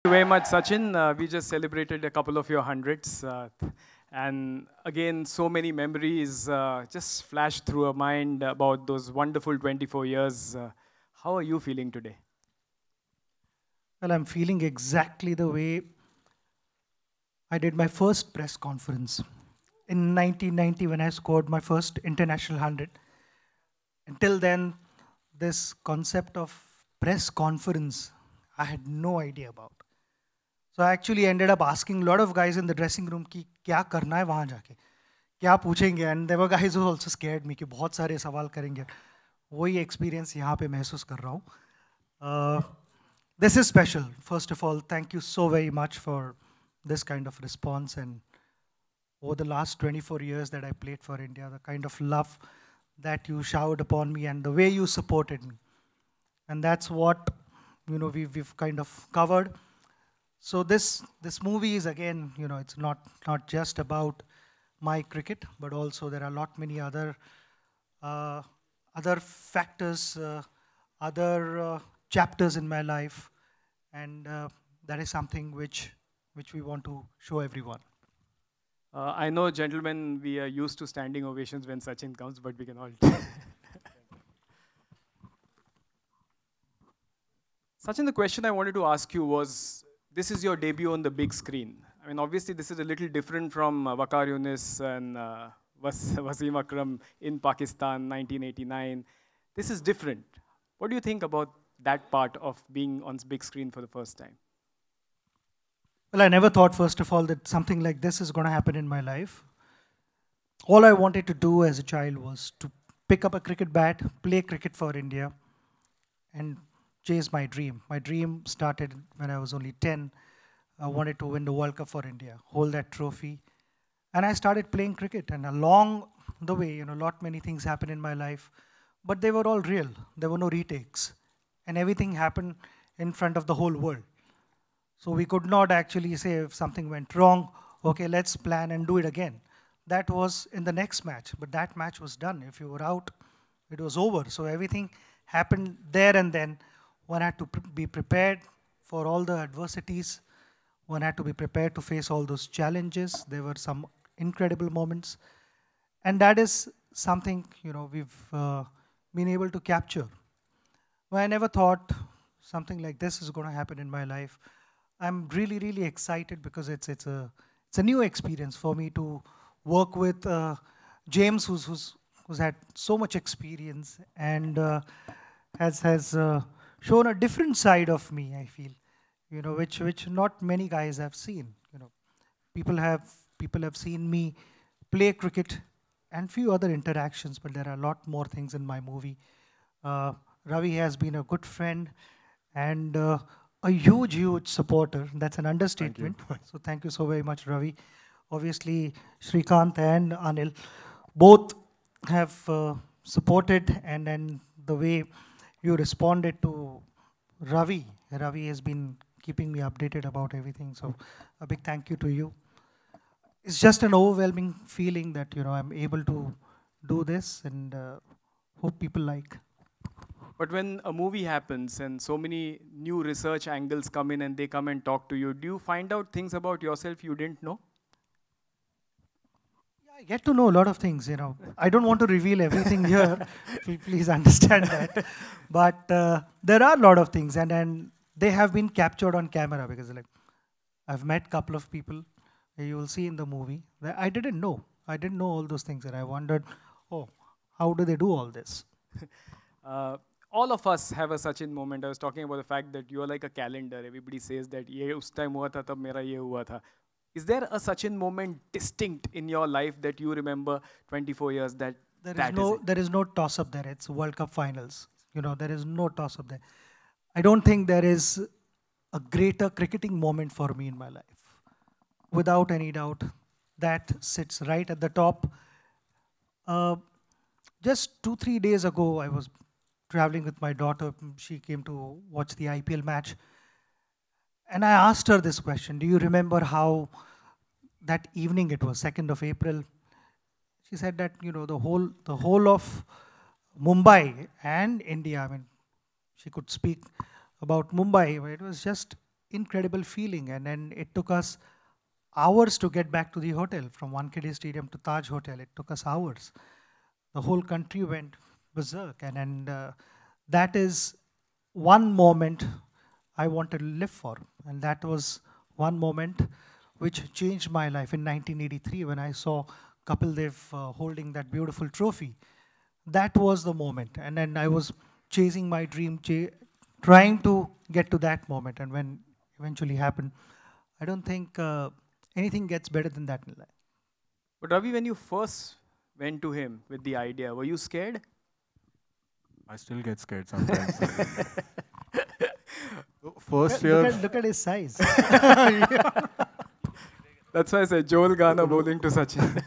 you very much, Sachin. We just celebrated a couple of your hundreds. And again, so many memories just flashed through our mind about those wonderful 24 years. How are you feeling today? Well, I'm feeling exactly the way I did my first press conference in 1990 when I scored my first international 100. Until then, this concept of press conference, I had no idea about. So I actually ended up asking a lot of guys in the dressing room कि क्या करना है वहाँ जाके क्या पूछेंगे and there were guys who also scared me कि बहुत सारे सवाल करेंगे वही experience यहाँ पे महसूस कर रहा हूँ this is special. First of all, thank you so very much for this kind of response, and over the last 24 years that I played for India, the kind of love that you showered upon me and the way you supported me. And that's what we've kind of covered. So this movie is, again, it's not just about my cricket, but also there are a lot many other factors, other chapters in my life, and that is something which we want to show everyone. I know, gentlemen, we are used to standing ovations when Sachin comes, but we can all. Sachin, the question I wanted to ask you was, this is your debut on the big screen. I mean, obviously, this is a little different from Waqar Yunis and Wasim Akram in Pakistan, 1989. This is different. What do you think about that part of being on big screen for the first time? Well, I never thought, first of all, that something like this is going to happen in my life. All I wanted to do as a child was to pick up a cricket bat, play cricket for India, and chase my dream. My dream started when I was only 10. I wanted to win the World Cup for India, hold that trophy. And I started playing cricket. And along the way, many things happened in my life, but they were all real. There were no retakes. And everything happened in front of the whole world. So we could not actually say if something went wrong, okay, let's plan and do it again. That was in the next match, but that match was done. If you were out, it was over. So everything happened there and then. One had to be prepared for all the adversities. One had to be prepared to face all those challenges. There were some incredible moments. And that is something, we've been able to capture. Well, I never thought something like this is going to happen in my life. I'm really, really excited because it's a new experience for me to work with James, who's had so much experience and has shown a different side of me, I feel, which not many guys have seen. People have seen me play cricket and few other interactions, but there are a lot more things in my movie. Ravi has been a good friend and a huge supporter. That's an understatement. So thank you so very much, Ravi. Obviously, Srikanth and Anil both have supported, and then the way you responded to Ravi has been keeping me updated about everything. So a big thank you to you. It's just an overwhelming feeling that I'm able to do this, and hope people like. But when a movie happens and so many new research angles come in and they come and talk to you, do you find out things about yourself you didn't know? Yeah, I get to know a lot of things, I don't want to reveal everything here. Please understand that. But there are a lot of things, and they have been captured on camera because I've met a couple of people you will see in the movie that I didn't know. I didn't know all those things, and I wondered, oh, how do they do all this? All of us have a Sachin moment. I was talking about the fact that you are like a calendar. Everybody says that ye us time hua tha, tab mera ye hua tha. Is there a Sachin moment distinct in your life that you remember 24 years that there is no toss up there. It's World Cup finals. There is no toss up there. I don't think there is a greater cricketing moment for me in my life. Without any doubt, that sits right at the top. Just 2-3 days ago, I was traveling with my daughter. She came to watch the IPL match. And I asked her this question: do you remember how that evening, it was 2nd of April? She said that, the whole of Mumbai and India, I mean, she could speak about Mumbai, but it was just incredible feeling. And then it took us hours to get back to the hotel from Wankhede Stadium to Taj Hotel. It took us hours. The whole country went berserk. And that is one moment I wanted to live for. And that was one moment which changed my life in 1983 when I saw Kapil Dev holding that beautiful trophy. That was the moment. And then I was chasing my dream, trying to get to that moment. And when eventually happened, I don't think anything gets better than that in life. But Ravi, when you first went to him with the idea, were you scared? I still get scared sometimes. First year, Look at his size. That's why I said Joel Garner bowling to Sachin.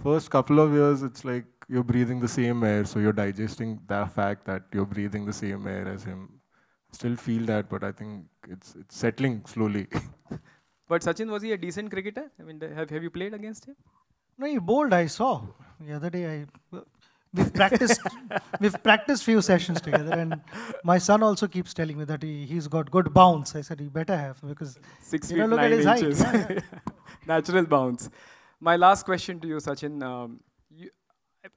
first couple of years, it's like you're breathing the same air, so you're digesting the fact that you're breathing the same air as him. Still feel that, but I think it's settling slowly. But Sachin, was he a decent cricketer? I mean, have you played against him? No, he bowled, I saw. The other day, we've practiced few sessions together, and my son also keeps telling me that he's got good bounce. I said, he better have, because 6 you feet know, look 9 at his inches. height. Yeah. Natural bounce. My last question to you, Sachin.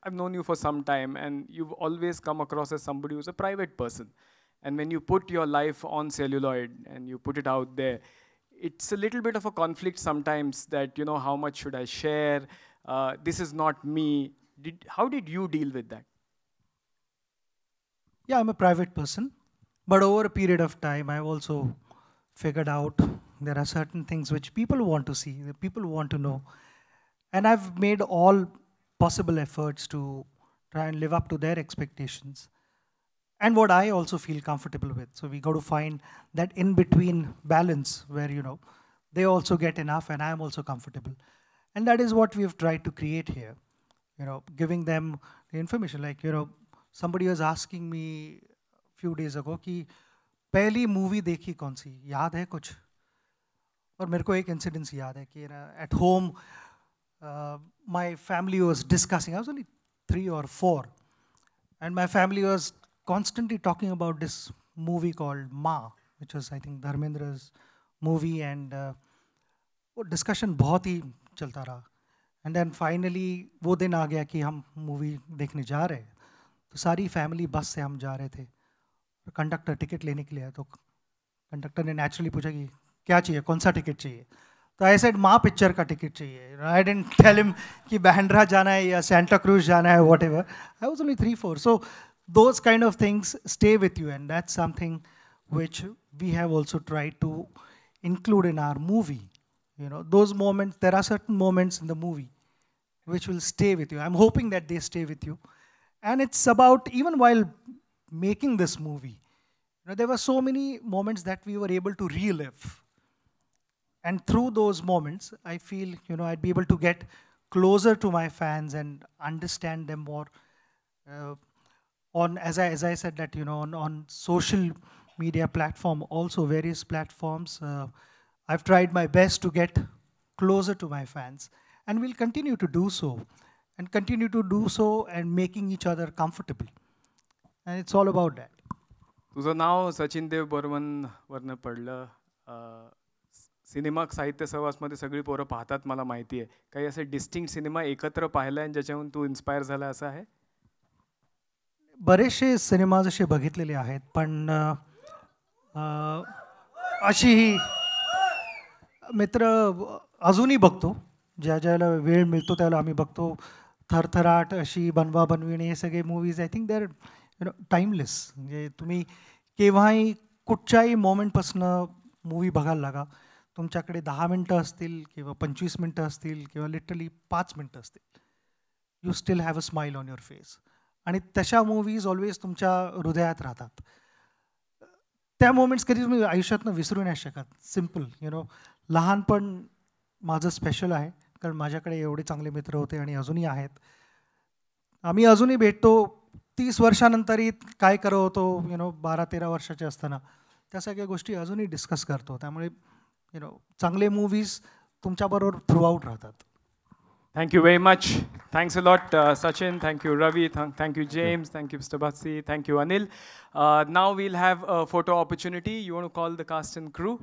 I've known you for some time, and you've always come across as somebody who's a private person. And when you put your life on celluloid and you put it out there, it's a little bit of a conflict sometimes that, how much should I share? This is not me. How did you deal with that? Yeah, I'm a private person, but over a period of time, I've also figured out there are certain things which people want to see, that people want to know. And I've made all possible efforts to try and live up to their expectations and what I also feel comfortable with. So we got to find that in between balance where, they also get enough and I'm also comfortable. And that is what we've tried to create here, giving them the information. Like, somebody was asking me a few days ago कि पहली movie देखी कौन सी याद है कुछ और मेरे को एक इंसिडेंस याद है कि at home my family was discussing. I was only 3 or 4 and my family was constantly talking about this movie called Ma, which was I think Dharmendra's movie, and वो discussion बहुत ही चलता रहा. And then finally वो दिन आ गया कि हम movie देखने जा रहे हैं. तो सारी फैमिली बस से हम जा रहे थे. कंडक्टर टिकट लेने के लिए आया, तो कंडक्टर ने नेचुरली पूछा कि क्या चाहिए, कौन सा टिकट चाहिए. तो आई सेड माँ पिक्चर का टिकट चाहिए. आई डिडंट टेल हिम कि बैंड्रा जाना है या सेंटा क्रूज जाना है, what ever. I was only 3-4. So those kind of things stay with you, and that's something which we have also tried to include in our movie. Those moments, there are certain moments in the movie which will stay with you. I'm hoping that they stay with you. And it's about, even while making this movie, there were so many moments that we were able to relive. And through those moments, I feel, I'd be able to get closer to my fans and understand them more. As I said that, on social media platform, also various platforms, I've tried my best to get closer to my fans, and we'll continue to do so, and making each other comfortable. And it's all about that. तुझं नाव सचिन देव बर्मन वरनं पडलं. Cinema साहित्य सहवासमध्ये सगळी पोरं पाहतात, मला माहिती आहे. काही असे डिस्टिंक्ट सिनेमा एकत्र पाहिला आणि ज्याच्याहून तू इन्स्पायर झाला असं आहे? बरेचसे सिनेमाज असे बघितलेले आहेत, पण अशी मित्र अजूनही बघतो. ज्याला वेळ मिळतो त्याला आम्ही बघतो. थरथराट, अशी बनवा बनविणे, हे सगळे movies I think they are timeless. म्हणजे तुम्ही केव्हाही कुठच्याही मोमेंटपासून मूवी बघायला लागा, तुमच्याकडे 10 मिनटं असतील किंवा 25 मिनटं असतील किंवा लिटरली 5 मिनटं असतील, you still have a smile on your face. आणि तशा मूवीज ऑलवेज तुमच्या हृदयात राहतात. त्या मोमेंट्स कधी तुम्ही आयुष्यातनं विसरू नाही शकत. सिम्पल, लहानपण माझं स्पेशल आहे, कारण माझ्याकडे एवढे चांगले मित्र होते आणि अजूनही आहेत. आम्ही अजूनही भेटतो. 30 वर्षानंतरही काय करत होतो, 12-13 वर्षाचे असताना, त्या सगळ्या गोष्टी अजूनही डिस्कस करतो. त्यामुळे चांगले मूवीज तुमच्याबरोबर थ्रूआउट राहतात. Thank you very much. Thanks a lot, Sachin. Thank you, Ravi. Thank you, James. Thank you, Mr. Batsi. Thank you, Anil. Now we'll have a photo opportunity. You want to call the cast and crew?